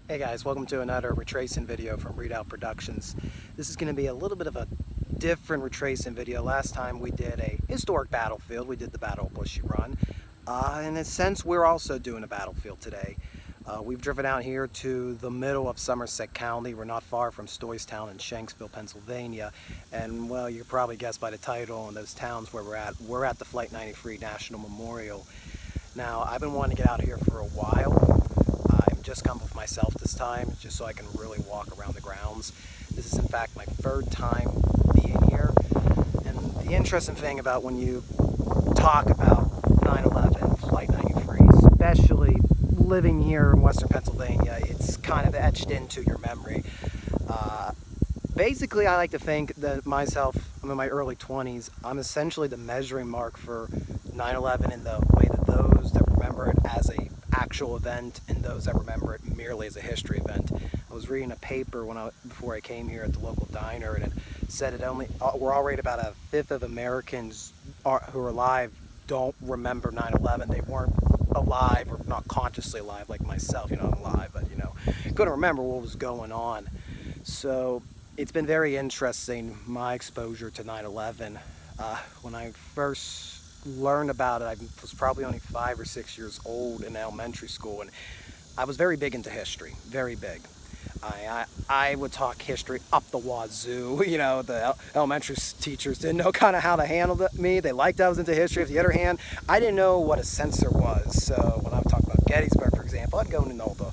Hey guys, welcome to another Retracing video from Redoubt Productions. This is going to be a little bit of a different Retracing video. Last time we did a historic battlefield. We did the Battle of Bushy Run. In a sense, we're also doing a battlefield today. We've driven out here to the middle of Somerset County. We're not far from Stoystown and Shanksville, Pennsylvania. And well, you probably guessed by the title and those towns where we're at. We're at the Flight 93 National Memorial. Now, I've been wanting to get out here for a while. I've just come with myself this time, just so I can really walk around the grounds. This is in fact my third time being here. And the interesting thing about when you talk about 9/11, Flight 93, especially living here in Western Pennsylvania, it's kind of etched into your memory. Basically, I like to think that myself, I'm in my early 20s, I'm essentially the measuring mark for 9/11 in the way that those that remember it as a actual event and those that remember it merely as a history event. I was reading a paper before I came here at the local diner, and it said we're already about a fifth of Americans who are alive don't remember 9/11. They weren't alive or not consciously alive like myself. I'm alive, but couldn't remember what was going on. So it's been very interesting, my exposure to 9/11. When I first learned about it, I was probably only 5 or 6 years old in elementary school, and I was very big into history, very big. I would talk history up the wazoo. The elementary teachers didn't know kind of how to handle me. They liked I was into history. On the other hand, I didn't know what a censor was. So when I would talk about Gettysburg, for example, I'd go into all the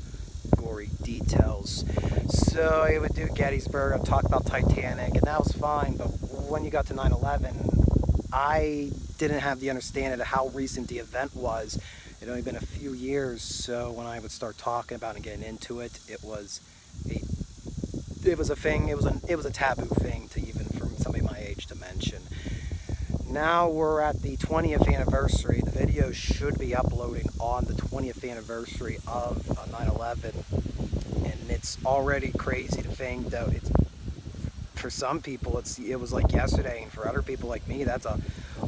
gory details. So I would do Gettysburg, I'd talk about Titanic, and that was fine. But when you got to 9/11, I didn't have the understanding of how recent the event was. It had only been a few years, so when I would start talking about it and getting into it, it was a thing. It was a taboo thing to even for somebody my age to mention. Now we're at the 20th anniversary. The video should be uploading on the 20th anniversary of 9/11, and it's already crazy to think that for some people it was like yesterday, and for other people like me, that's a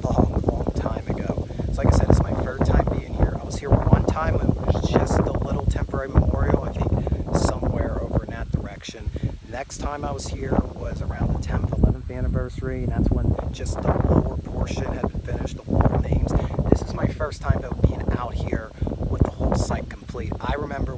long time ago. So like I said, it's my third time being here. I was here one time when it was just a little temporary memorial, I think somewhere over in that direction. Next time I was here was around the 10th, 11th anniversary, and that's when just the lower portion had been finished, the wall of names. This is my first time though being out here with the whole site complete. I remember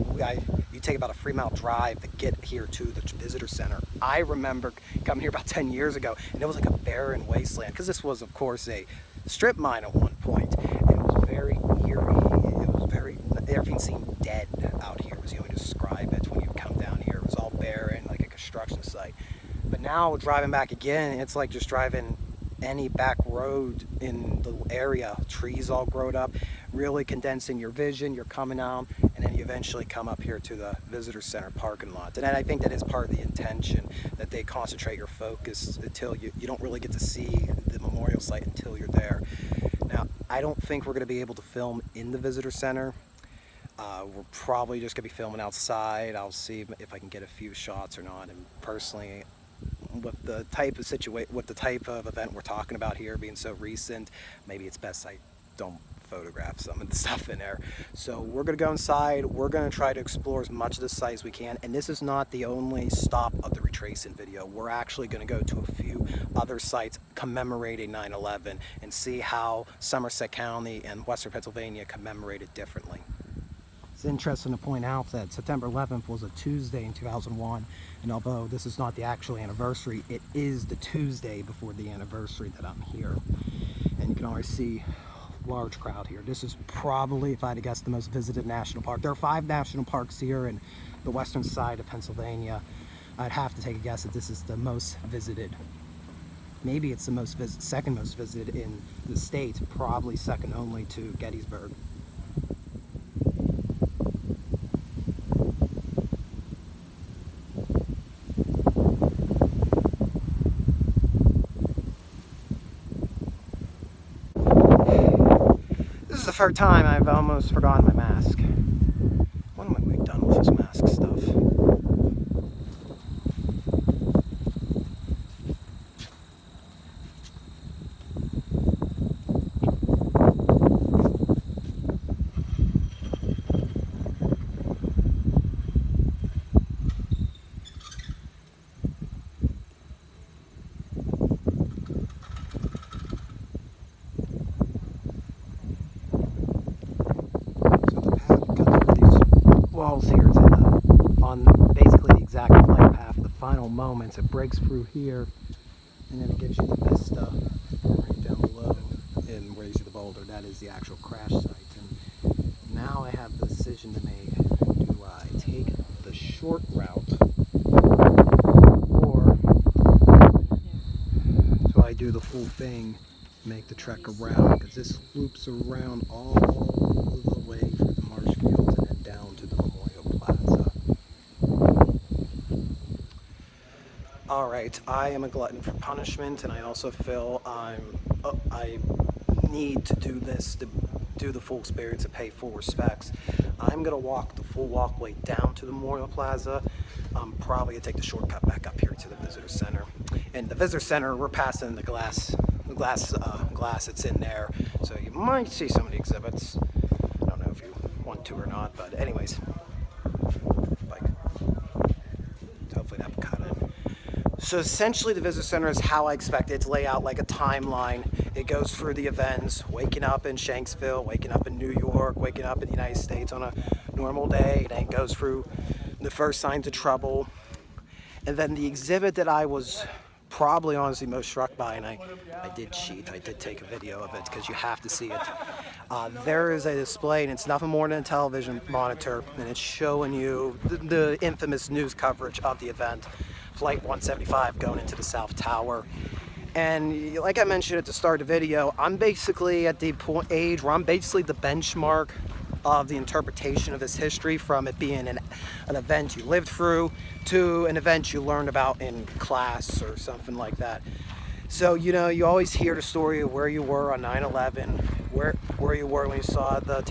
you take about a 3-mile drive to get here to the visitor center. I remember coming here about 10 years ago, and it was like a barren wasteland, because this was of course a strip mine at one point, and it was very eerie. Everything seemed dead out here, was the only way to describe it. When you come down here, it was all barren, like a construction site. But now driving back again, it's like just driving any back road in the area. Trees all growed up, really condensing your vision. You're coming out, and then you eventually come up here to the visitor center parking lot. And I think that is part of the intention, that they concentrate your focus until you don't really get to see the memorial site until you're there. Now, I don't think we're going to be able to film in the visitor center. We're probably just going to be filming outside. I'll see if I can get a few shots or not. And personally, with the type of event we're talking about here being so recent, maybe it's best I don't photograph some of the stuff in there. So we're going to go inside. We're going to try to explore as much of the site as we can. And this is not the only stop of the Retracing video. We're actually going to go to a few other sites commemorating 9/11 and see how Somerset County and Western Pennsylvania commemorated differently. It's interesting to point out that September 11th was a Tuesday in 2001, and although this is not the actual anniversary, it is the Tuesday before the anniversary that I'm here. And you can already see a large crowd here. This is probably, if I had to guess, the most visited national park. There are 5 national parks here in the western side of Pennsylvania. I'd have to take a guess that this is the most visited. Maybe it's the second most visited in the state, probably second only to Gettysburg. This is the third time I've almost forgotten my mask. When am I done with this mask stuff? tells here it's on basically the exact flight path, the final moments. It breaks through here, and then it gives you the vista right down below, and where you see the boulder, that is the actual crash site. And now I have the decision to make. Do I take the short route, or do I do the full thing, make the trek around? Because this loops around all the way through the marsh fields and then down to the Memorial Plaza. Alright, I am a glutton for punishment, and I also feel I need to do this, to do the full experience, to pay full respects. I'm going to walk the full walkway down to the Memorial Plaza. I'm probably going to take the shortcut back up here to the visitor center. And the visitor center, we're passing the glass that's in there, so you might see some of the exhibits. I don't know if you want to or not, but anyways, like, hopefully that will cut in. So essentially the visitor center is how I expect it to lay out, like a timeline. It goes through the events, waking up in Shanksville, waking up in New York, waking up in the United States on a normal day, then it goes through the first signs of trouble. And then the exhibit that I was probably honestly most struck by, and I did cheat, I did take a video of it because you have to see it. There is a display, and it's nothing more than a television monitor, and it's showing you the infamous news coverage of the event, Flight 175 going into the South Tower. And like I mentioned at the start of the video, I'm basically at the age where I'm basically the benchmark of the interpretation of this history, from it being an event you lived through to an event you learned about in class or something like that. So, you know, you always hear the story of where you were on 9/11, where you were when you saw the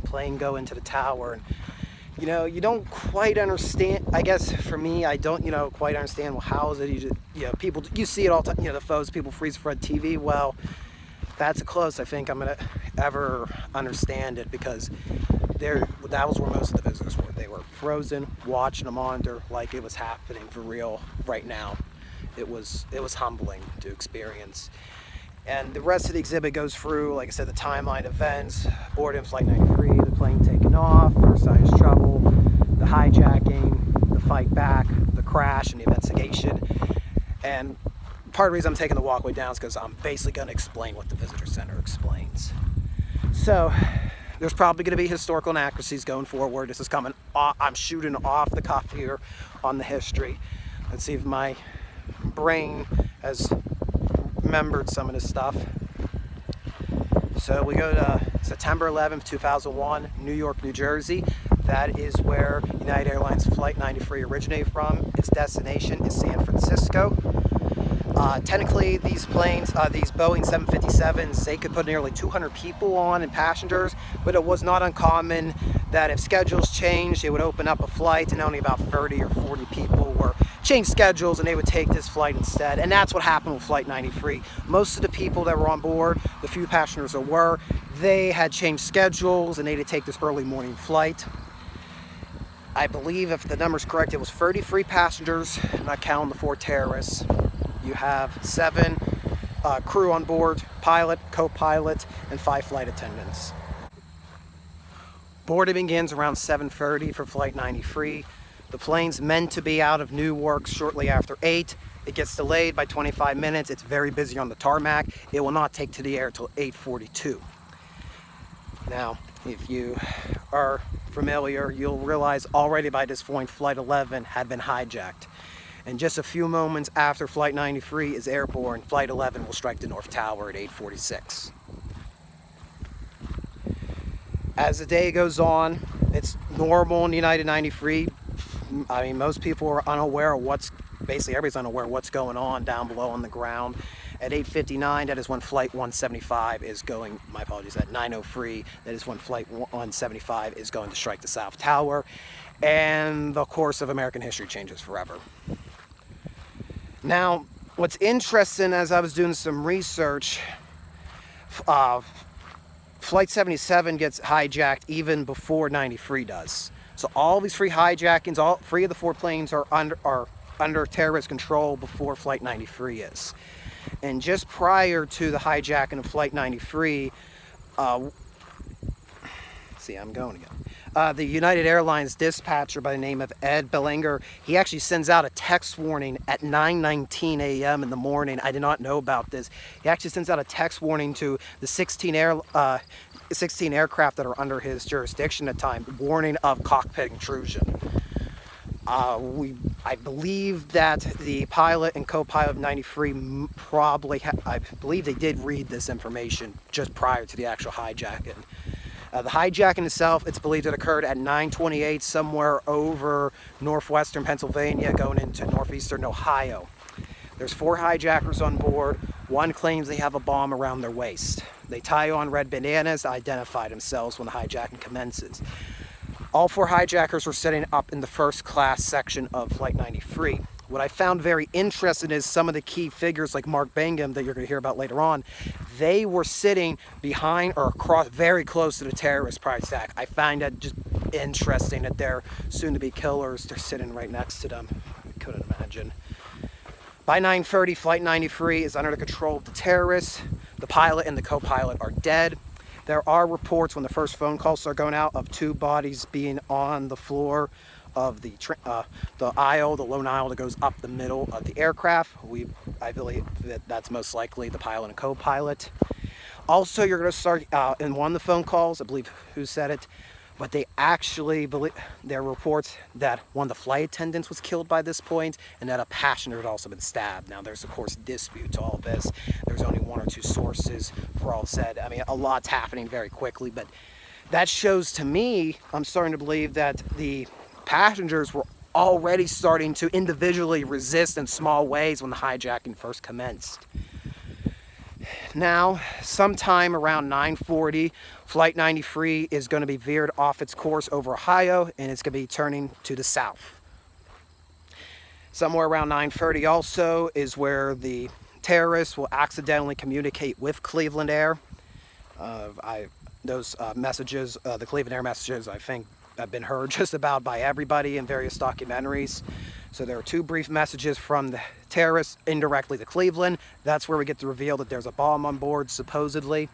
plane go into the tower. And, you know, you don't quite understand, I guess for me, I don't, you know, quite understand, well, how is it, you know, people, you see it all the time, you know, the photos, people freeze front TV. Well, that's close I think I'm gonna ever understand it, because that was where most of the visitors were. They were frozen, watching a monitor like it was happening for real right now. It was humbling to experience. And the rest of the exhibit goes through, like I said, the timeline events, boarding Flight 93, the plane taking off, first signs of trouble, the hijacking, the fight back, the crash, and the investigation. And part of the reason I'm taking the walkway down is because I'm basically going to explain what the visitor center explains. So there's probably going to be historical inaccuracies going forward. This is coming off, I'm shooting off the cuff here on the history. Let's see if my brain has remembered some of this stuff. So we go to September 11th, 2001, New York, New Jersey. That is where United Airlines Flight 93 originated from. Its destination is San Francisco. Technically, these planes, these Boeing 757s, they could put nearly 200 people on and passengers, but it was not uncommon that if schedules changed, they would open up a flight and only about 30 or 40 people were changed schedules, and they would take this flight instead. And that's what happened with Flight 93. Most of the people that were on board, the few passengers there were, they had changed schedules and they had to take this early morning flight. I believe, if the number's correct, it was 33 passengers, not counting the 4 terrorists. You have 7 crew on board, pilot, co-pilot, and 5 flight attendants. Boarding begins around 7:30 for Flight 93. The plane's meant to be out of Newark shortly after 8. It gets delayed by 25 minutes. It's very busy on the tarmac. It will not take to the air till 8:42. Now, if you are familiar, you'll realize already by this point Flight 11 had been hijacked. And just a few moments after Flight 93 is airborne, Flight 11 will strike the North Tower at 8:46. As the day goes on, it's normal in United 93. I mean, most people are unaware of basically everybody's unaware of what's going on down below on the ground. At 8:59, that is when Flight 175 is going, my apologies, at 9:03, that is when Flight 175 is going to strike the South Tower. And the course of American history changes forever. Now, what's interesting, as I was doing some research, Flight 77 gets hijacked even before 93 does. So all these 3 hijackings, all 3 of the 4 planes are under terrorist control before Flight 93 is. And just prior to the hijacking of Flight 93, see, I'm going again. The United Airlines dispatcher by the name of Ed Bellinger, he actually sends out a text warning at 9:19 a.m. in the morning. I did not know about this. He actually sends out a text warning to the 16 aircraft that are under his jurisdiction at the time, warning of cockpit intrusion. I believe that the pilot and co-pilot of 93 I believe they did read this information just prior to the actual hijacking. The hijacking itself, it's believed it occurred at 9:28 somewhere over northwestern Pennsylvania going into northeastern Ohio. There's 4 hijackers on board. One claims they have a bomb around their waist. They tie on red bandanas to identify themselves when the hijacking commences. All 4 hijackers were sitting up in the first class section of Flight 93. What I found very interesting is some of the key figures like Mark Bingham that you're going to hear about later on, they were sitting behind or across, very close to the terrorist prize stack. I find that just interesting that they're soon-to-be killers. They're sitting right next to them. I couldn't imagine. By 9:30, Flight 93 is under the control of the terrorists. The pilot and the co-pilot are dead. There are reports when the first phone calls start going out of 2 bodies being on the floor of the aisle, the lone aisle that goes up the middle of the aircraft. I believe that's most likely the pilot and co-pilot. Also, you're going to start in one of the phone calls, I believe who said it, but they actually believe there are reports that one of the flight attendants was killed by this point and that a passenger had also been stabbed. Now, there's of course dispute to all this. There's only 1 or 2 sources for all said. I mean, a lot's happening very quickly, but that shows to me, I'm starting to believe that the passengers were already starting to individually resist in small ways when the hijacking first commenced. Now, sometime around 9:40, Flight 93 is going to be veered off its course over Ohio, and it's going to be turning to the south. Somewhere around 9:30 also is where the terrorists will accidentally communicate with Cleveland Air. Those messages, the Cleveland Air messages, I think have been heard just about by everybody in various documentaries. So there are 2 brief messages from the terrorists indirectly to Cleveland. That's where we get to reveal that there's a bomb on board, supposedly.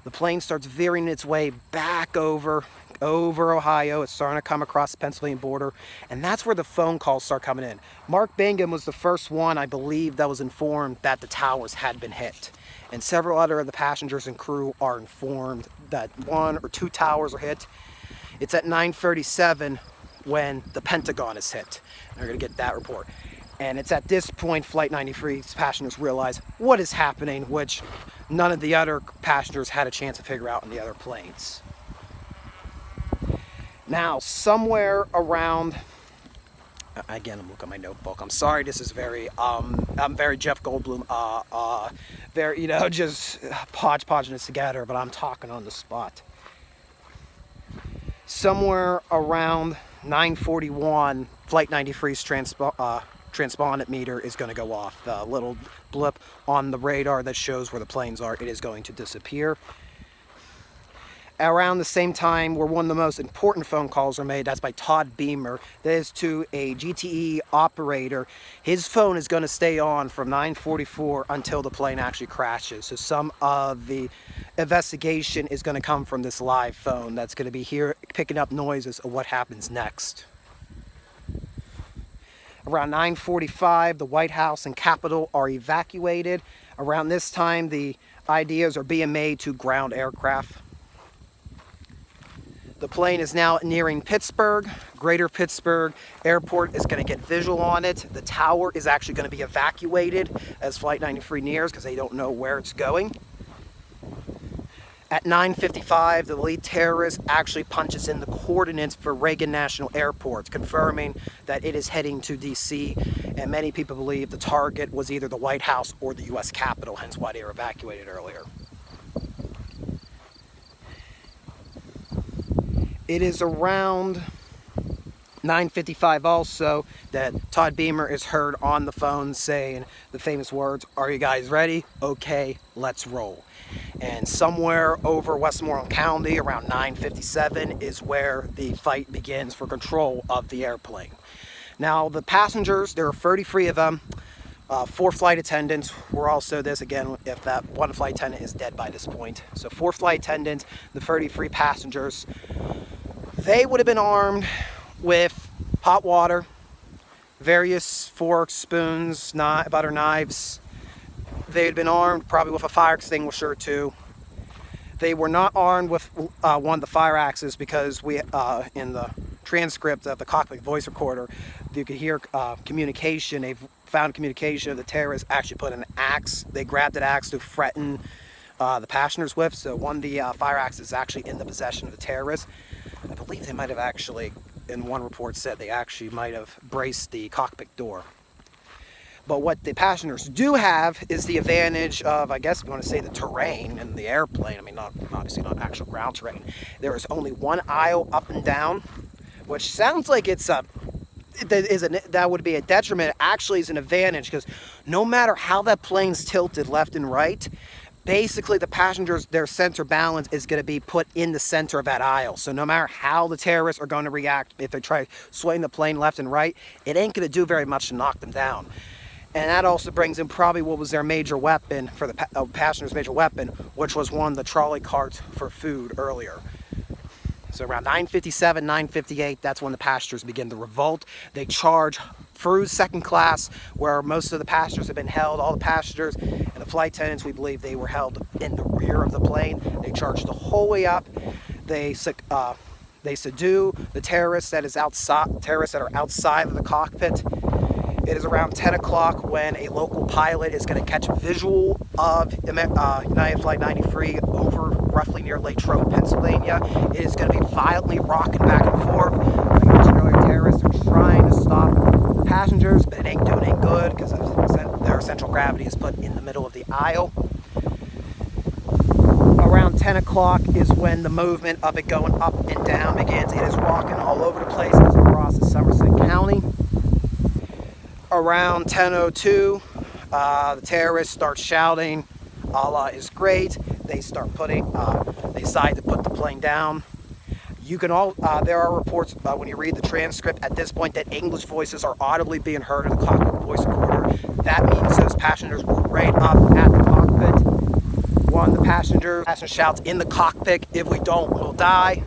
The plane starts veering its way back over Ohio. It's starting to come across the Pennsylvania border, and that's where the phone calls start coming in. Mark Bingham was the first one, I believe, that was informed that the towers had been hit. And several other of the passengers and crew are informed that 1 or 2 towers are hit. It's at 9:37 when the Pentagon is hit. And they're going to get that report. And it's at this point Flight 93's passengers realize what is happening, which none of the other passengers had a chance to figure out in the other planes. Now, somewhere around, again, I'm looking at my notebook. I'm sorry, this is very, I'm very Jeff Goldblum, very, just hodgepodging this together, but I'm talking on the spot. Somewhere around 9:41, Flight 93's transpondent meter is going to go off. The little blip on the radar that shows where the planes are, it is going to disappear. Around the same time where one of the most important phone calls are made, that's by Todd Beamer. That is to a GTE operator. His phone is going to stay on from 9:44 until the plane actually crashes. So some of the investigation is going to come from this live phone that's going to be here picking up noises of what happens next. Around 9:45, the White House and Capitol are evacuated. Around this time, the ideas are being made to ground aircraft. The plane is now nearing Pittsburgh. Greater Pittsburgh Airport is going to get visual on it. The tower is actually going to be evacuated as Flight 93 nears because they don't know where it's going. At 9:55, the lead terrorist actually punches in the coordinates for Reagan National Airport, confirming that it is heading to D.C., and many people believe the target was either the White House or the U.S. Capitol, hence why they were evacuated earlier. It is around 9:55 also that Todd Beamer is heard on the phone saying the famous words, "Are you guys ready? Okay, let's roll." And somewhere over Westmoreland County around 9:57 is where the fight begins for control of the airplane. Now the passengers, there are 33 of them. 4 flight attendants were also this, again, if that one flight attendant is dead by this point. So 4 flight attendants, the 33 passengers They would have been armed with hot water, various forks, spoons, butter knives. They had been armed probably with a fire extinguisher or two. They were not armed with one of the fire axes, because we, in the transcript of the cockpit voice recorder, you could hear communication. They've found communication of the terrorists actually put an axe. They grabbed that axe to threaten the passengers with. So one of the fire axes is actually in the possession of the terrorists. I believe they might have actually, in one report, said they actually might have braced the cockpit door. But what the passengers do have is the advantage of, I guess if you want to say, the terrain in the airplane. I mean, obviously not actual ground terrain. There is only one aisle up and down, which sounds like that would be a detriment. It actually is an advantage, because no matter how that plane's tilted left and right, basically the passengers, their center balance is going to be put in the center of that aisle. So no matter how the terrorists are going to react, if they try swaying the plane left and right, it ain't going to do very much to knock them down. And that also brings in probably what was their major weapon, for the passengers' major weapon, which was one of the trolley carts for food earlier. So around 9:57, 9:58, that's when the passengers begin to revolt. They charge through second class, where most of the passengers have been held. All the passengers and the flight attendants, we believe they were held in the rear of the plane. They charge the whole way up. They subdue the terrorists that are outside of the cockpit. It is around 10 o'clock when a local pilot is going to catch a visual of United Flight 93 over roughly near Latrobe, Pennsylvania. It is going to be violently rocking back and forth. Like I mentioned earlier, terrorists are trying to stop passengers, but it ain't doing any good, because their central gravity is put in the middle of the aisle. Around 10 o'clock is when the movement of it going up and down begins. It is rocking all over the place as it crosses Somerset County. Around 10:02, the terrorists start shouting, "Allah is great." They decide to put the plane down. There are reports when you read the transcript at this point that English voices are audibly being heard in the cockpit voice recorder. That means those passengers were right up at the cockpit. One of the passenger shouts in the cockpit, "If we don't, we'll die."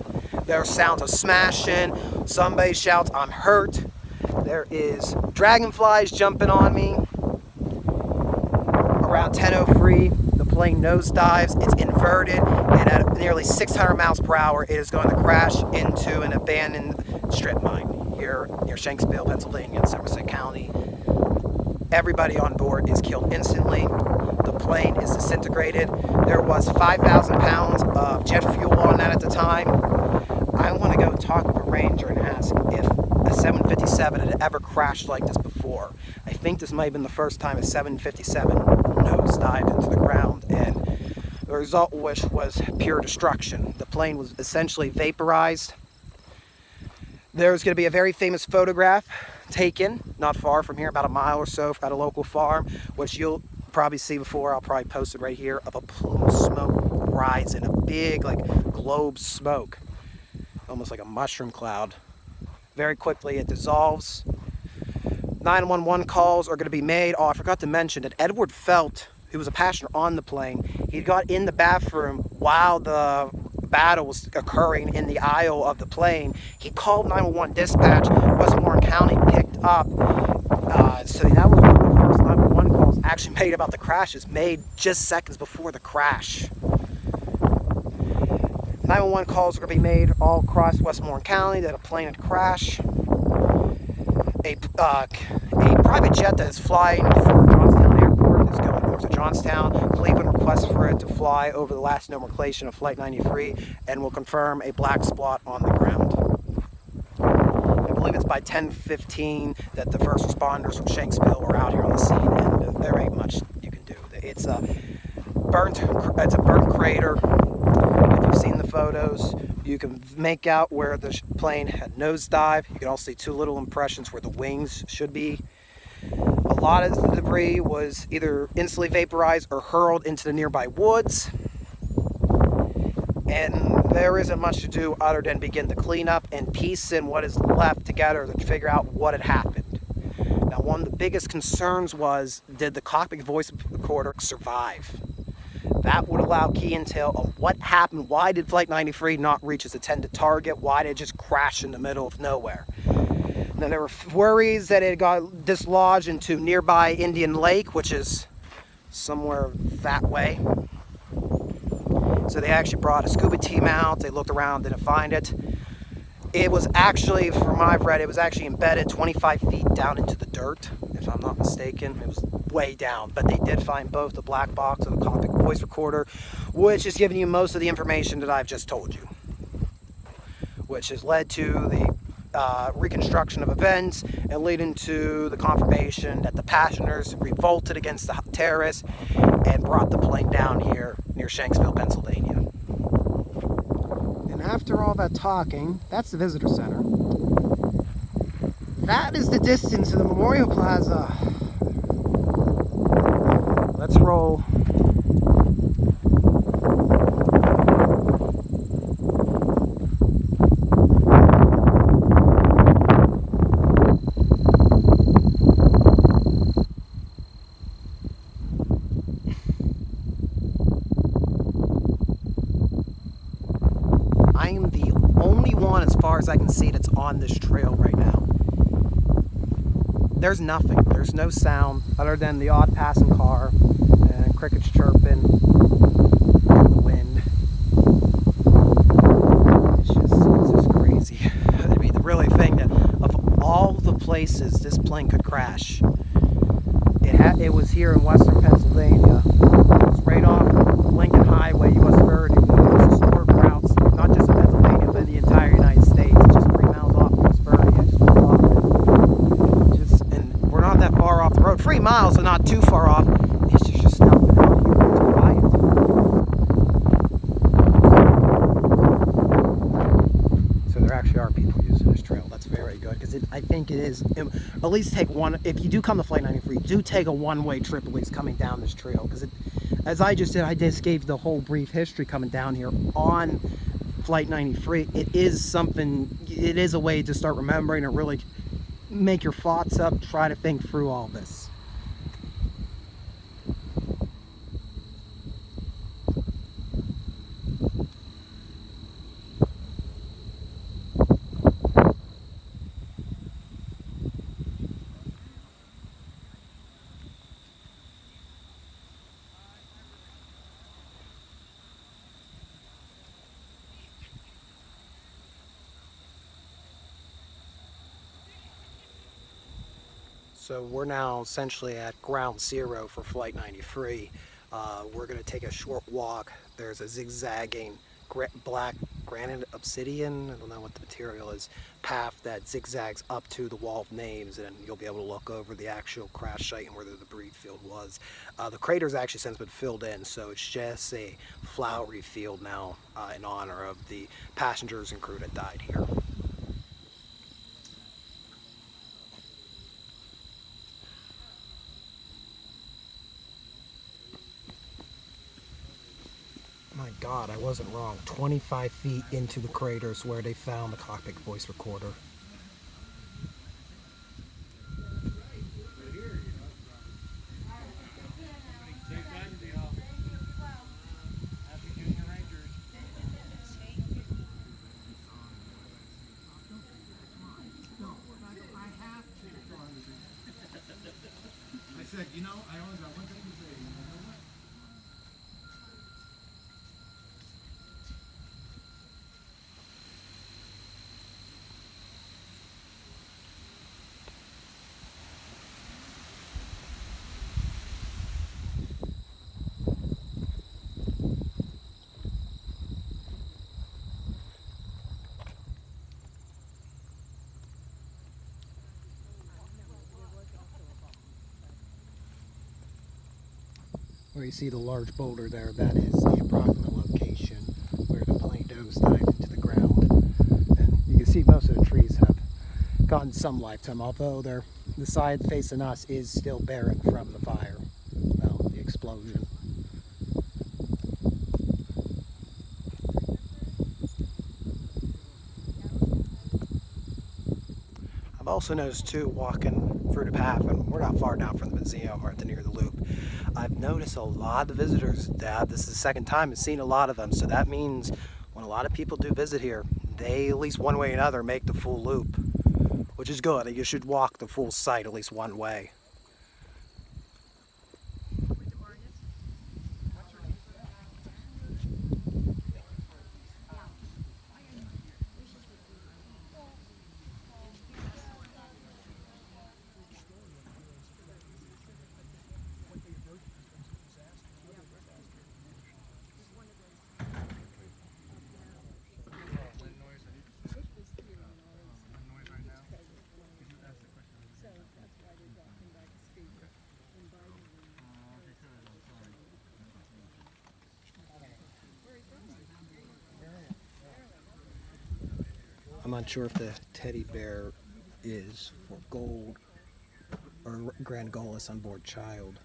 There are sounds of smashing. Somebody shouts, "I'm hurt." There is dragonflies jumping on me. Around 10:03, the plane nosedives. It's inverted, and at nearly 600 miles per hour, it is going to crash into an abandoned strip mine here near Shanksville, Pennsylvania, in Somerset County. Everybody on board is killed instantly. The plane is disintegrated. There was 5,000 pounds of jet fuel on that at the time. I want to go talk with a ranger and ask if a 757 had ever crashed like this before. I think this might have been the first time a 757 nosedived into the ground, and the result which was pure destruction. The plane was essentially vaporized. There's going to be a very famous photograph taken not far from here, about a mile or so, at a local farm, which you'll probably see before. I'll probably post it right here, of a plume of smoke rising, a big globe smoke, almost like a mushroom cloud. Very quickly it dissolves. 911 calls are going to be made. Oh, I forgot to mention that Edward Felt, who was a passenger on the plane, he got in the bathroom while the battle was occurring in the aisle of the plane. He called 911 dispatch. Westmoreland County picked up. So that was one of the first 911 calls actually made about the crashes, made just seconds before the crash. 911 calls are going to be made all across Westmoreland County that a plane had crashed. A private jet that is flying from Johnstown Airport is going north of Johnstown. Cleveland requests for it to fly over the last known location of Flight 93 and will confirm a black spot on the ground. I believe it's by 10:15 that the first responders from Shanksville were out here on the scene, and there ain't much you can do. It's a burnt crater. If you've seen the photos, you can make out where the plane had nosedived. You can also see two little impressions where the wings should be. A lot of the debris was either instantly vaporized or hurled into the nearby woods. And there isn't much to do other than begin to clean up and piece in what is left together to figure out what had happened. Now, one of the biggest concerns was, did the cockpit voice recorder survive? That would allow key intel of what happened. Why did Flight 93 not reach its intended target? Why did it just crash in the middle of nowhere? Now, there were worries that it got dislodged into nearby Indian Lake, which is somewhere that way. So they actually brought a scuba team out. They looked around, didn't find it. It was actually, from what I've read, it was actually embedded 25 feet down into the dirt, if I'm not mistaken. It was way down, but they did find both the black box and the cockpit voice recorder, which is giving you most of the information that I've just told you, which has led to the reconstruction of events and leading to the confirmation that the passengers revolted against the terrorists and brought the plane down here near Shanksville, Pennsylvania. And after all that talking, that's the visitor center. That is the distance to the Memorial Plaza. Let's roll. I am the only one, as far as I can see, that's on this trail right now. There's nothing. There's no sound other than the odd passing car and crickets chirping and the wind. It's just crazy. I mean, the really thing that of all the places this plane could crash, it was here in western Pennsylvania. It was right off Lincoln Highway, US 30, one of the most historic routes, not just in Pennsylvania, but in the entire United States. It's just 3 miles off US 30. I just pulled off it. And we're not that far off the road. 3 miles, so not too far off. It's just nothing out here. It's quiet. So there actually are people using this trail. That's very good, because I think it is. At least take one. If you do come to Flight 93, do take a one-way trip at least coming down this trail, because as I just did, I just gave the whole brief history coming down here on Flight 93. It is something. It is a way to start remembering and really make your thoughts up. Try to think through all this. So we're now essentially at ground zero for Flight 93. We're going to take a short walk. There's a zigzagging black granite obsidian, I don't know what the material is, path that zigzags up to the wall of names, and you'll be able to look over the actual crash site and where the debris field was. The crater's actually since been filled in, so it's just a flowery field now in honor of the passengers and crew that died here. My God, I wasn't wrong. 25 feet into the crater is where they found the cockpit voice recorder. I said, you know, I only got one thing to say. You know what? Where you see the large boulder there, that is the approximate location where the plane dove dive into the ground. And you can see most of the trees have gotten some lifetime, although the side facing us is still barren from the fire, well, the explosion. I've also noticed too, walking Fruited Path, and we're not far down from the museum. We're at the near the loop. I've noticed a lot of visitors, Dad. This is the second time I've seen a lot of them, so that means when a lot of people do visit here, they, at least one way or another, make the full loop, which is good. You should walk the full site at least one way. I'm not sure if the teddy bear is for gold or Grand Golas on board child.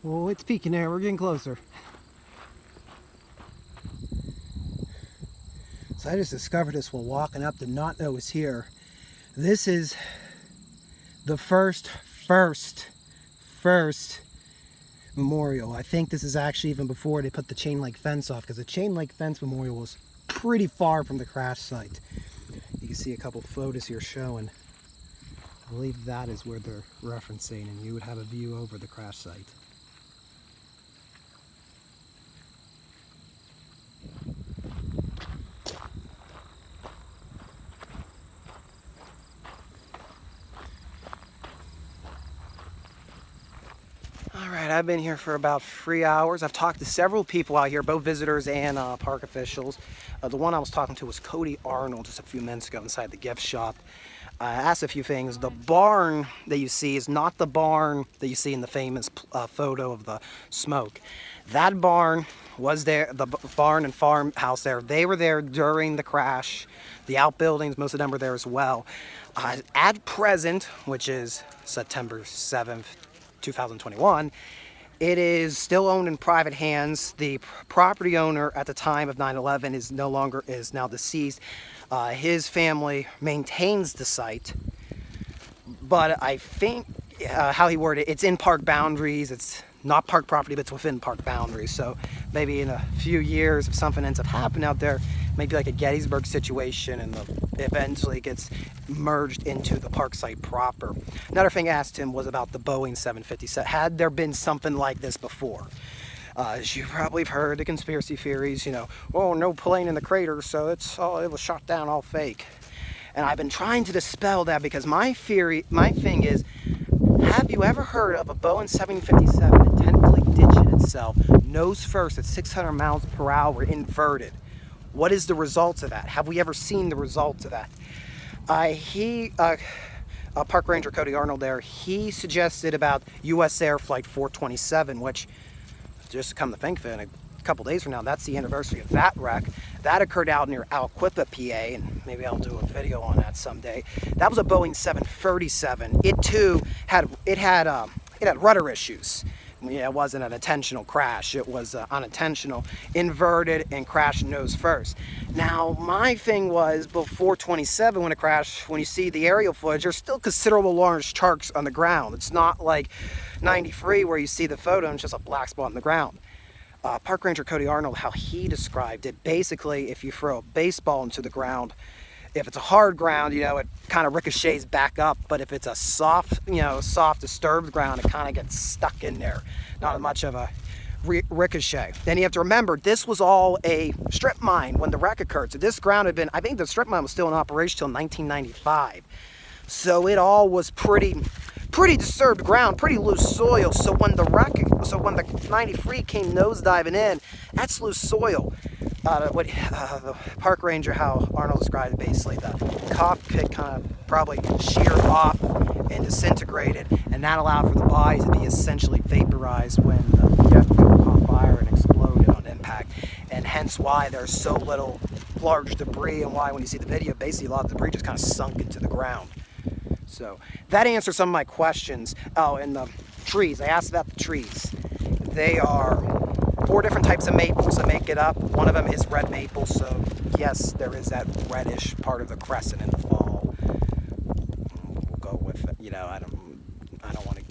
Oh, it's peeking there. We're getting closer. So I just discovered this while walking up. Did not know it was here. This is the first memorial. I think this is actually even before they put the chain link fence off, because the chain link fence memorial was pretty far from the crash site. You can see a couple photos here showing. I believe that is where they're referencing, and you would have a view over the crash site. Alright, I've been here for about 3 hours. I've talked to several people out here, both visitors and park officials. The one I was talking to was Cody Arnold just a few minutes ago inside the gift shop. I asked a few things. The barn that you see is not the barn that you see in the famous photo of the smoke. That barn was there, the barn and farmhouse there. They were there during the crash. The outbuildings, most of them were there as well. At present, which is September 7th, 2021, it is still owned in private hands. The property owner at the time of 9/11 is now deceased. His family maintains the site, but I think how he worded it, it's in park boundaries. It's not park property, but it's within park boundaries. So maybe in a few years, if something ends up happening out there, maybe like a Gettysburg situation, and eventually gets merged into the park site proper. Another thing I asked him was about the Boeing 757. Had there been something like this before? As you probably have heard, the conspiracy theories, oh, no plane in the crater, so it was shot down, all fake. And I've been trying to dispel that, because my thing is, have you ever heard of a Boeing 757 intentionally ditching itself nose first at 600 miles per hour inverted? What is the results of that? Have we ever seen the results of that? Park Ranger Cody Arnold there, he suggested about US Air Flight 427, which, just to come to think of it, in a couple days from now, that's the anniversary of that wreck. That occurred out near Alquippa, PA, and maybe I'll do a video on that someday. That was a Boeing 737. It too had rudder issues. yeah, it wasn't an intentional crash. It was unintentional, inverted, and crashed nose first. Now, my thing was before 27 when it crashed, when you see the aerial footage, there's still considerable large chunks on the ground. It's not like 93 where you see the photo and it's just a black spot on the ground. Park Ranger Cody Arnold, how he described it, basically, if you throw a baseball into the ground, if it's a hard ground, it kind of ricochets back up. But if it's a soft, soft disturbed ground, it kind of gets stuck in there. Not much of a ricochet. Then you have to remember, this was all a strip mine when the wreck occurred. So this ground had been, I think the strip mine was still in operation till 1995. So it all was pretty disturbed ground, pretty loose soil. So when the 93 came nosediving in, that's loose soil. The park ranger, how Arnold described it, basically the cockpit kind of probably sheared off and disintegrated, and that allowed for the body to be essentially vaporized when the jet fuel caught fire and exploded on impact, and hence why there's so little large debris, and why when you see the video, basically a lot of debris just kind of sunk into the ground. So that answers some of my questions. Oh, and the trees. I asked about the trees. They are 4 different types of maples that make it up. One of them is red maple, so yes, there is that reddish part of the crescent in the fall. We'll go with it. I don't want to,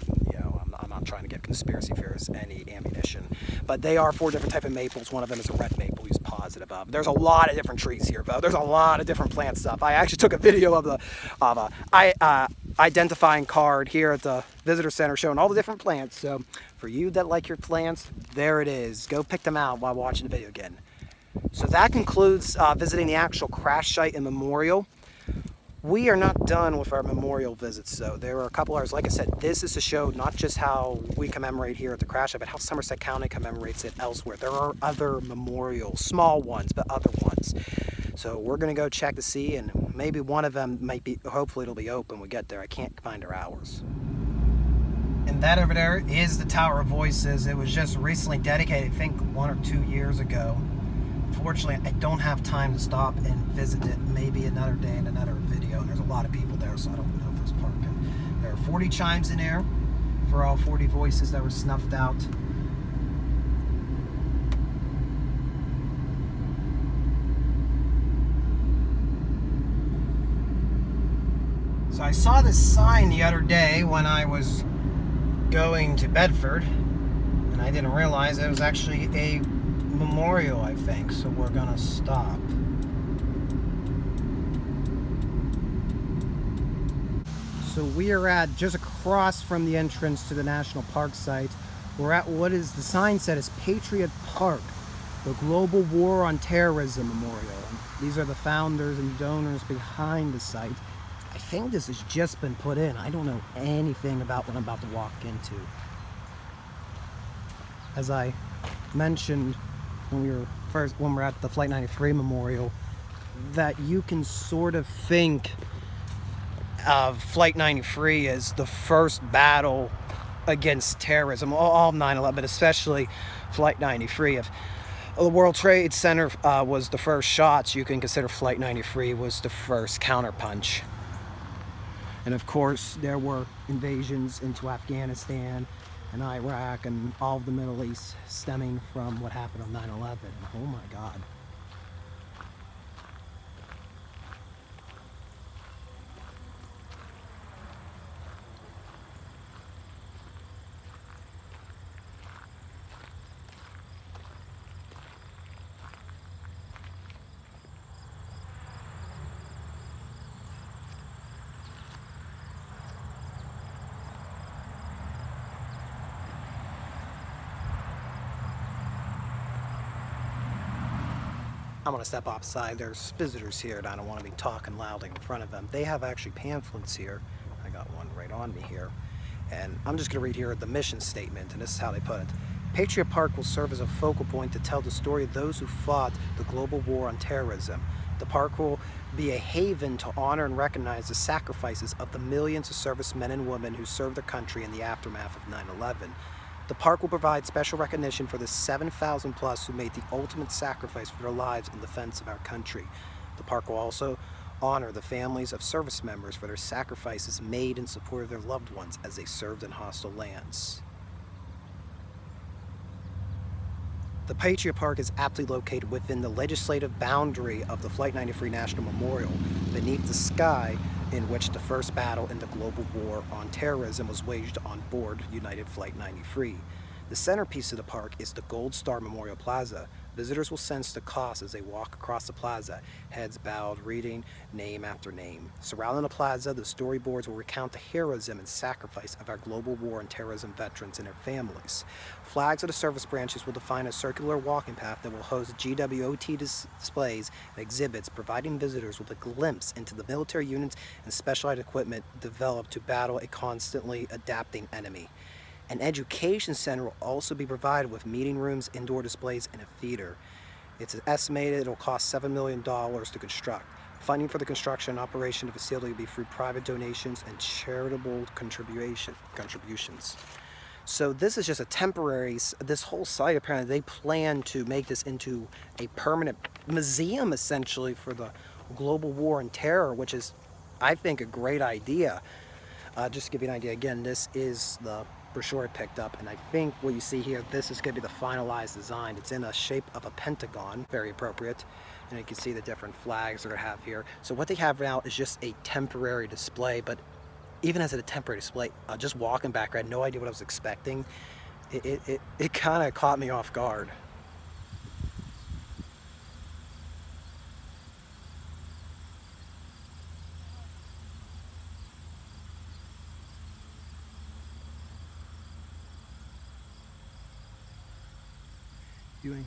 I'm not trying to give conspiracy theorists any ammunition. But they are 4 different types of maples. One of them is a red maple. He's positive of. There's a lot of different trees here, though. There's a lot of different plant stuff. I actually took a video of a identifying card here at the visitor center showing all the different plants. So for you that like your plants, there it is. Go pick them out while watching the video again. So that concludes visiting the actual crash site and memorial. We are not done with our memorial visits, though. There are a couple others. Like I said, this is to show not just how we commemorate here at the crash site, but how Somerset County commemorates it elsewhere. There are other memorials, small ones, but other ones. So we're going to go check to see, and maybe one of them might be, hopefully it'll be open when we get there. I can't find our hours. And that over there is the Tower of Voices. It was just recently dedicated, I think 1 or 2 years ago. Unfortunately, I don't have time to stop and visit it. Maybe another day in another video. And there's a lot of people there, so I don't know if there's parking. There are 40 chimes in air for all 40 voices that were snuffed out. So I saw this sign the other day when I was going to Bedford, and I didn't realize it was actually a memorial, I think, so we're gonna stop. So we are at just across from the entrance to the national park site. We're at what is the sign said is Patriot Park, the Global War on Terrorism Memorial. And these are the founders and donors behind the site. I think this has just been put in. I don't know anything about what I'm about to walk into. As I mentioned when we're at the Flight 93 Memorial, that you can sort of think of Flight 93 as the first battle against terrorism, all 9/11, but especially Flight 93. If the World Trade Center was the first shots, you can consider Flight 93 was the first counterpunch. And of course, there were invasions into Afghanistan and Iraq and all of the Middle East stemming from what happened on 9/11. Oh my God. I'm gonna step outside. There's visitors here and I don't want to be talking loudly in front of them. They have actually pamphlets here. I got one right on me here. And I'm just gonna read here the mission statement, and this is how they put it. Patriot Park will serve as a focal point to tell the story of those who fought the global war on terrorism. The park will be a haven to honor and recognize the sacrifices of the millions of servicemen and women who served their country in the aftermath of 9/11. The park will provide special recognition for the 7,000 plus who made the ultimate sacrifice for their lives in defense of our country. The park will also honor the families of service members for their sacrifices made in support of their loved ones as they served in hostile lands. The Patriot Park is aptly located within the legislative boundary of the Flight 93 National Memorial, beneath the sky in which the first battle in the global war on terrorism was waged on board United Flight 93. The centerpiece of the park is the Gold Star Memorial Plaza. Visitors will sense the cost as they walk across the plaza, heads bowed, reading name after name. Surrounding the plaza, the storyboards will recount the heroism and sacrifice of our global war on terrorism veterans and their families. Flags of the service branches will define a circular walking path that will host GWOT displays and exhibits, providing visitors with a glimpse into the military units and specialized equipment developed to battle a constantly adapting enemy. An education center will also be provided with meeting rooms, indoor displays, and a theater. It's estimated it will cost $7 million to construct. Funding for the construction and operation of the facility will be through private donations and charitable contributions. So this is just a temporary, this whole site apparently they plan to make this into a permanent museum essentially for the global war on terror, which is, I think, a great idea. Just to give you an idea, again, this is the brochure I picked up, and I think what you see here, this is going to be the finalized design. It's in the shape of a pentagon, very appropriate, and you can see the different flags that I have here. So what they have now is just a temporary display, but even as a temporary display, just walking back, I had no idea what I was expecting. It kind of caught me off guard. Viewing.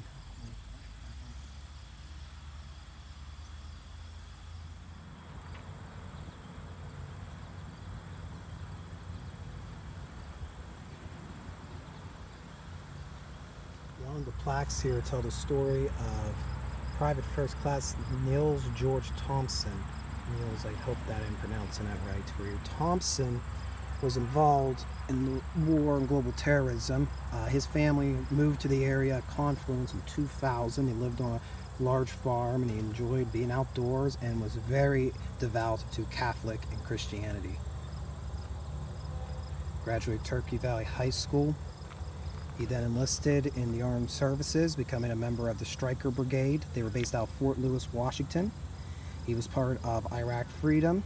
One of the plaques here tell the story of Private First Class Niels George Thompson. Niels, I hope that I'm pronouncing that right for you. Thompson was involved in the war on global terrorism. His family moved to the area at Confluence in 2000. He lived on a large farm and he enjoyed being outdoors and was very devout to Catholic and Christianity. Graduated Turkey Valley High School. He then enlisted in the armed services, becoming a member of the Stryker Brigade. They were based out of Fort Lewis, Washington. He was part of Iraq Freedom.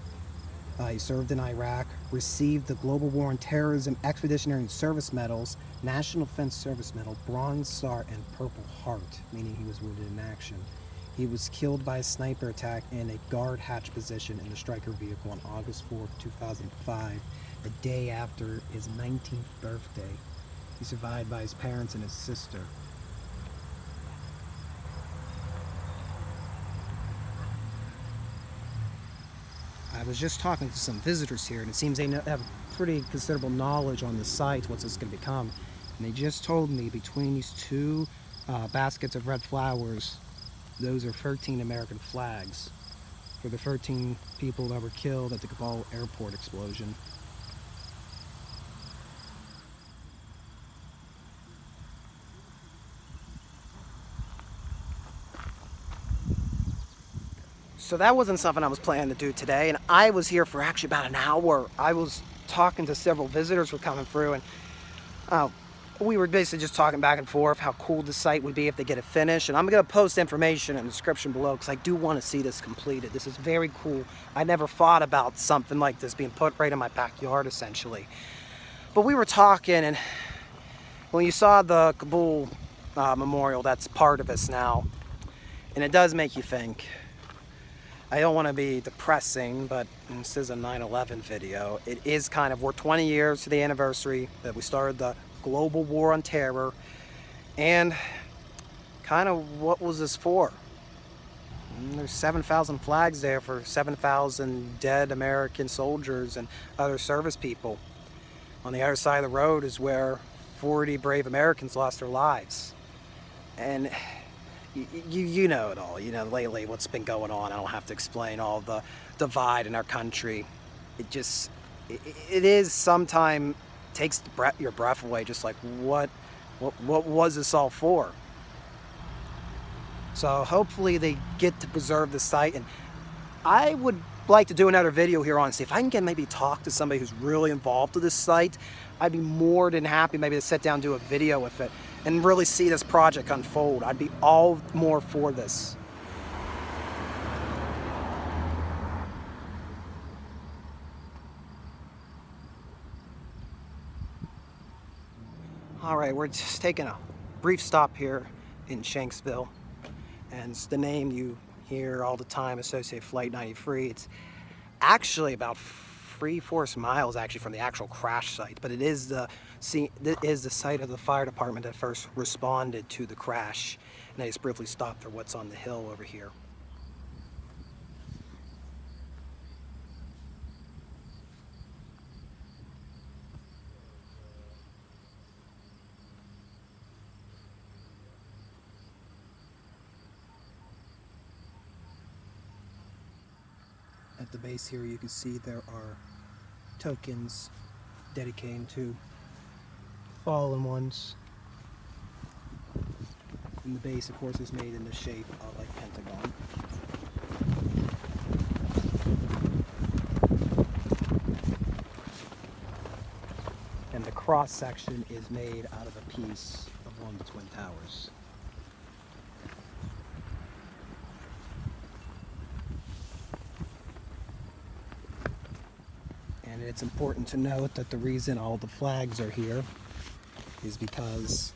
He served in Iraq, received the Global War on Terrorism Expeditionary Service Medals, National Defense Service Medal, Bronze Star, and Purple Heart, meaning he was wounded in action. He was killed by a sniper attack in a guard hatch position in the Stryker vehicle on August 4th, 2005, the day after his 19th birthday. He's survived by his parents and his sister. I was just talking to some visitors here, and it seems they have pretty considerable knowledge on the site, what's this going to become. And they just told me between these two baskets of red flowers, those are 13 American flags for the 13 people that were killed at the Kabul airport explosion. So that wasn't something I was planning to do today, and I was here for actually about an hour. I was talking to several visitors who were coming through, and we were basically just talking back and forth how cool the site would be if they get it finished. And I'm going to post information in the description below because I do want to see this completed. This is very cool. I never thought about something like this being put right in my backyard, essentially. But we were talking, and when you saw the Kabul memorial, that's part of this now, and it does make you think. I don't want to be depressing, but this is a 9/11 video. It is kind of, we're 20 years to the anniversary that we started the global war on terror, and kind of what was this for? There's 7,000 flags there for 7,000 dead American soldiers and other service people. On the other side of the road is where 40 brave Americans lost their lives. And you know it all. You know, lately what's been going on. I don't have to explain all the divide in our country. It just, it is sometimes takes your breath away. Just like, what was this all for? So hopefully they get to preserve the site, and I would like to do another video here on, see if I can get maybe talk to somebody who's really involved with this site. I'd be more than happy maybe to sit down and do a video with it and really see this project unfold. I'd be all more for this. All right, we're just taking a brief stop here in Shanksville, and it's the name you hear all the time, associated Flight 93. It's actually about 3/4 miles actually from the actual crash site, but it is the site of the fire department that first responded to the crash, and I just briefly stopped for what's on the hill over here. At the base here, you can see there are tokens dedicated to fallen ones. And the base, of course, is made in the shape of a pentagon. And the cross section is made out of a piece of one of the Twin Towers. And it's important to note that the reason all the flags are here is because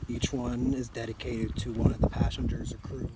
each one is dedicated to one of the passengers or crew.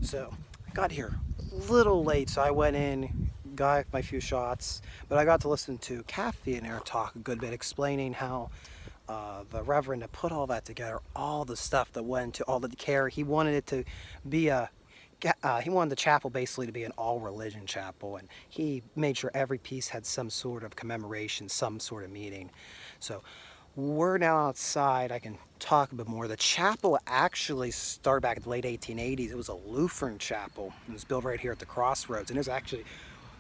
So I got here a little late, so I went in, got my few shots, but I got to listen to Kathy and Eric talk a good bit, explaining how the Reverend had put all that together, all the stuff that went into all the care. He wanted it to be he wanted the chapel basically to be an all-religion chapel, and he made sure every piece had some sort of commemoration, some sort of meaning. So we're now outside. I can talk a bit more. The chapel actually started back in the late 1880s. It was a Lutheran chapel. It was built right here at the crossroads, and there's actually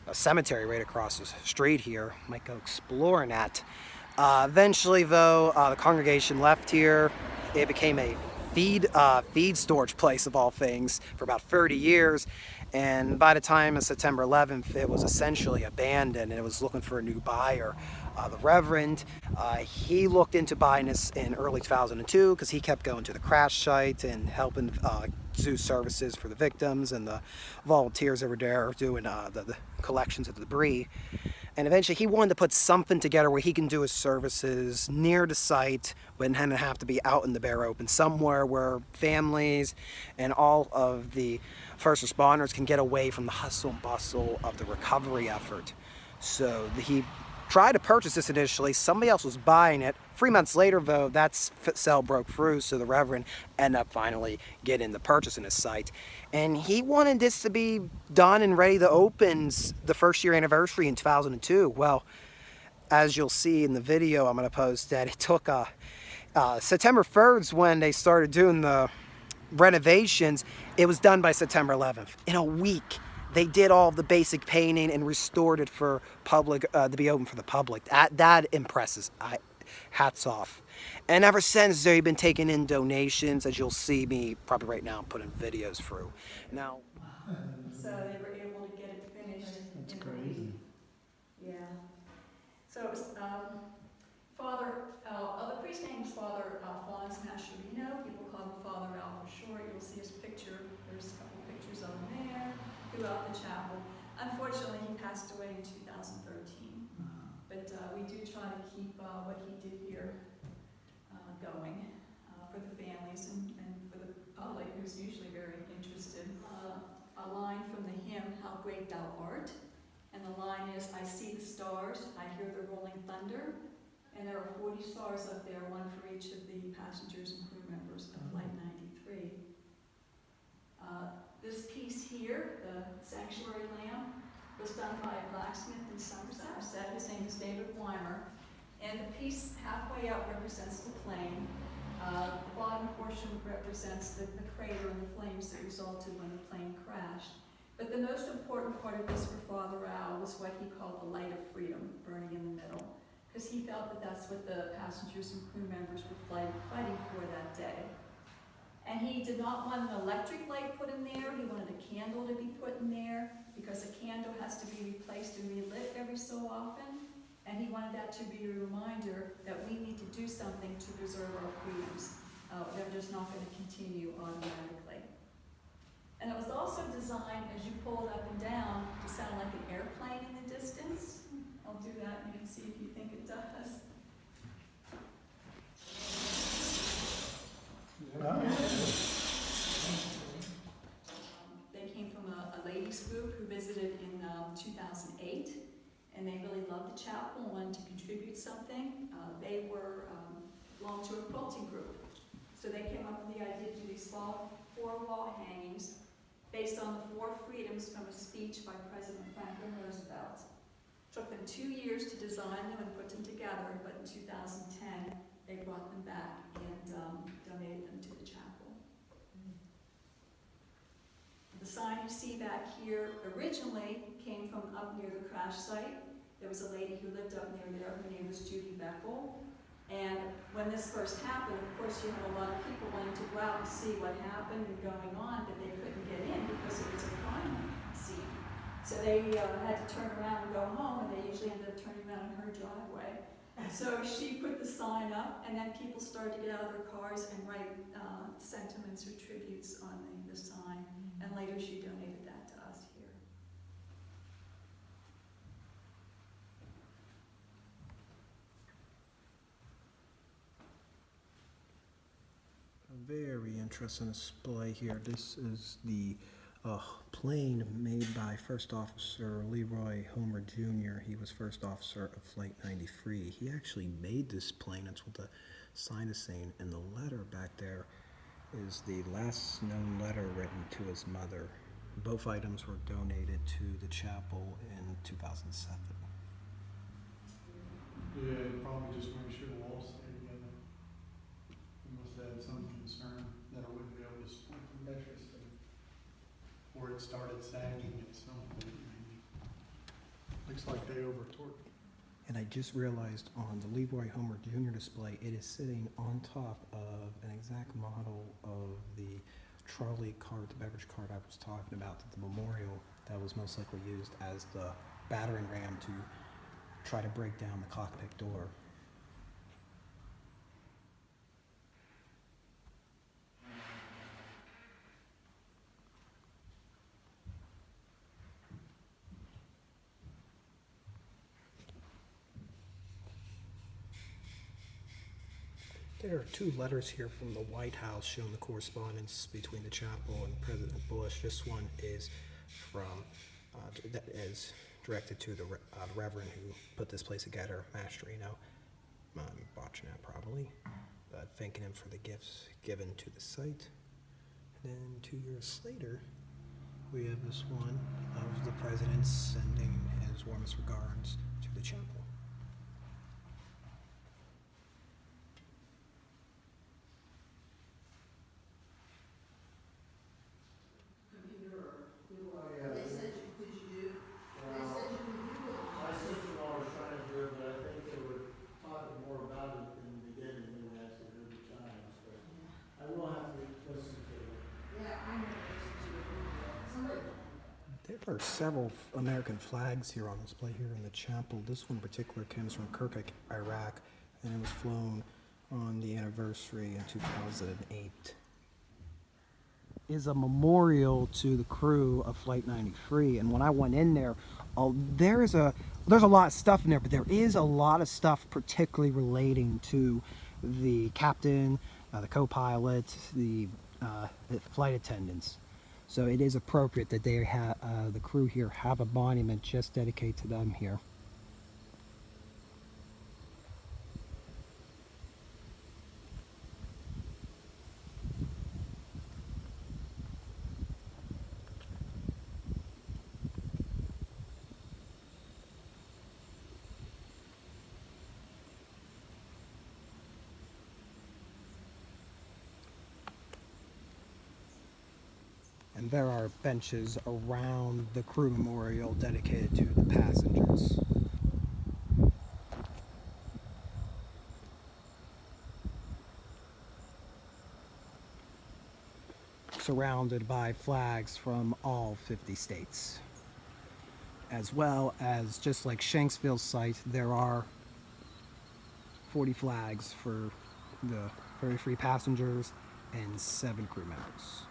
a cemetery right across the street here. Might go exploring that. Eventually, though, the congregation left here. It became a feed storage place of all things for about 30 years. And by the time of September 11th, it was essentially abandoned and it was looking for a new buyer. The Reverend, he looked into buying this in early 2002 because he kept going to the crash site and helping do services for the victims and the volunteers that were there doing the collections of the debris. And eventually he wanted to put something together where he can do his services near the site, but it didn't have to be out in the bare open, somewhere where families and all of the first responders can get away from the hustle and bustle of the recovery effort. So he tried to purchase this initially. Somebody else was buying it. 3 months later, though, that sale broke through, so the Reverend ended up finally getting the purchase in his site. And he wanted this to be done and ready to open the first year anniversary in 2002. Well, as you'll see in the video I'm going to post, that it took September 3rd when they started doing the renovations. It was done by September 11th. In a week, they did all the basic painting and restored it for public to be open for the public. That impresses. Hats off. And ever since, they've been taking in donations, as you'll see me probably right now putting videos through. Now, so they were able to get it finished in a week. Yeah. So it was the priest's name was Father Alphonse Mascherino. People call him Father Al for short. You'll see his picture passed away in 2013. But we do try to keep what he did here going for the families and for the public, who's usually very interested. A line from the hymn, How Great Thou Art, and the line is, I see the stars, I hear the rolling thunder, and there are 40 stars up there, one for each of the passengers and crew members of Flight 93. This piece here, the sanctuary lamp, was done by a blacksmith in Somerset. His name is David Weimer. And the piece halfway up represents the plane. The bottom portion represents the crater and the flames that resulted when the plane crashed. But the most important part of this for Father Al was what he called the light of freedom burning in the middle, because he felt that that's what the passengers and crew members were fighting for that day. And he did not want an electric light put in there. He wanted a candle to be put in there, because a candle has to be replaced and relit every so often. And he wanted that to be a reminder that we need to do something to preserve our freedoms. They're just not going to continue automatically. And it was also designed, as you pull it up and down, to sound like an airplane in the distance. I'll do that and you can see if you think it does. They came from a ladies group who visited in 2008. And they really loved the chapel and wanted to contribute something. They were belonged to a quilting group. So they came up with the idea to do these 4 wall hangings based on the 4 freedoms from a speech by President Franklin Roosevelt. Took them 2 years to design them and put them together, but in 2010 they brought them back and donated them to the chapel. The sign you see back here originally came from up near the crash site. There was a lady who lived up near there. Her name was Judy Beckel. And when this first happened, of course, you had a lot of people wanting to go out and see what happened and going on, but they couldn't get in because it was a crime scene. So they had to turn around and go home, and they usually ended up turning around in her driveway. So she put the sign up, and then people started to get out of their cars and write sentiments or tributes on the sign. And later she donated that to us here. A very interesting display here. This is the plane made by First Officer Leroy Homer Jr. He was First Officer of Flight 93. He actually made this plane. That's what the sign is saying. And the letter back there is the last known letter written to his mother. Both items were donated to the chapel in 2007. Yeah, probably just make sure the walls stay together. We must have had some concern that I wouldn't be able to support them. Interesting. Or it started sagging at some point. Looks like they over-torqued. And I just realized on the Leroy Homer Jr. display, it is sitting on top of an exact model of the trolley cart, the beverage cart I was talking about at the memorial that was most likely used as the battering ram to try to break down the cockpit door. There are 2 letters here from the White House showing the correspondence between the chapel and President Bush. This one is from, that is directed to the Reverend who put this place together, Mastrino. I'm botching that probably, but thanking him for the gifts given to the site. And then 2 years later, we have this one of the President sending his warmest regards to the chapel. There are several American flags here on display here in the chapel. This one in particular comes from Kirkuk, Iraq, and it was flown on the anniversary in 2008. is a memorial to the crew of Flight 93. And when I went in there, there's a lot of stuff in there, but there is a lot of stuff particularly relating to the captain, the co-pilot, the flight attendants. So it is appropriate that they the crew here have a monument just dedicated to them here. And there are benches around the crew memorial dedicated to the passengers. Surrounded by flags from all 50 states. As well as, just like Shanksville's site, there are 40 flags for the 33 passengers and 7 crew members.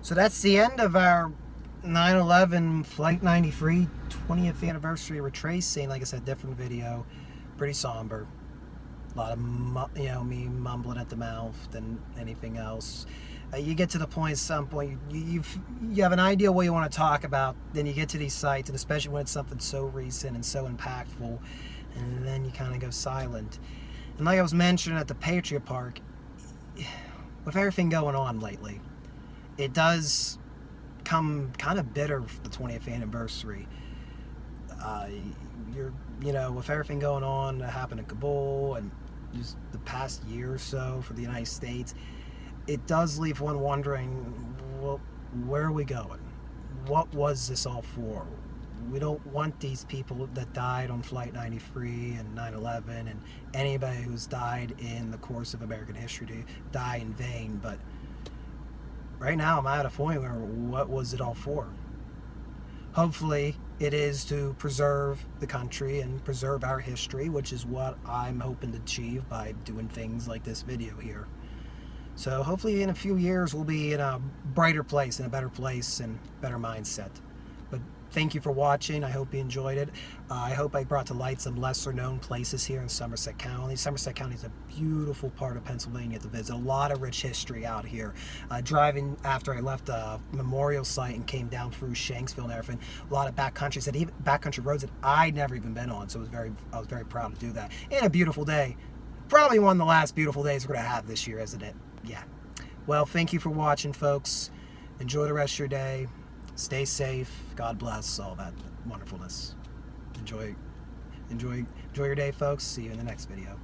So that's the end of our 9/11 Flight 93 20th anniversary retracing. Like I said, different video, pretty somber. A lot of me mumbling at the mouth than anything else. You get to the point at some point you have an idea what you want to talk about. Then you get to these sites, and especially when it's something so recent and so impactful, and then you kind of go silent. And like I was mentioning at the Patriot Park, with everything going on lately, it does come kind of bitter for the 20th anniversary. With everything going on that happened in Kabul and just the past year or so for the United States, it does leave one wondering, well, where are we going? What was this all for? We don't want these people that died on Flight 93 and 9/11 and anybody who's died in the course of American history to die in vain, but right now I'm at a point where what was it all for? Hopefully it is to preserve the country and preserve our history, which is what I'm hoping to achieve by doing things like this video here. So hopefully in a few years we'll be in a brighter place, in a better place and better mindset. But thank you for watching. I hope you enjoyed it. I hope I brought to light some lesser known places here in Somerset County. Somerset County is a beautiful part of Pennsylvania to visit. A lot of rich history out here. Driving after I left a memorial site and came down through Shanksville and everything, a lot of backcountry roads that I'd never even been on. So I was very proud to do that. And a beautiful day. Probably one of the last beautiful days we're going to have this year, isn't it? Yeah. Well, thank you for watching, folks. Enjoy the rest of your day. Stay safe. God bless, all that wonderfulness. Enjoy your day, folks. See you in the next video.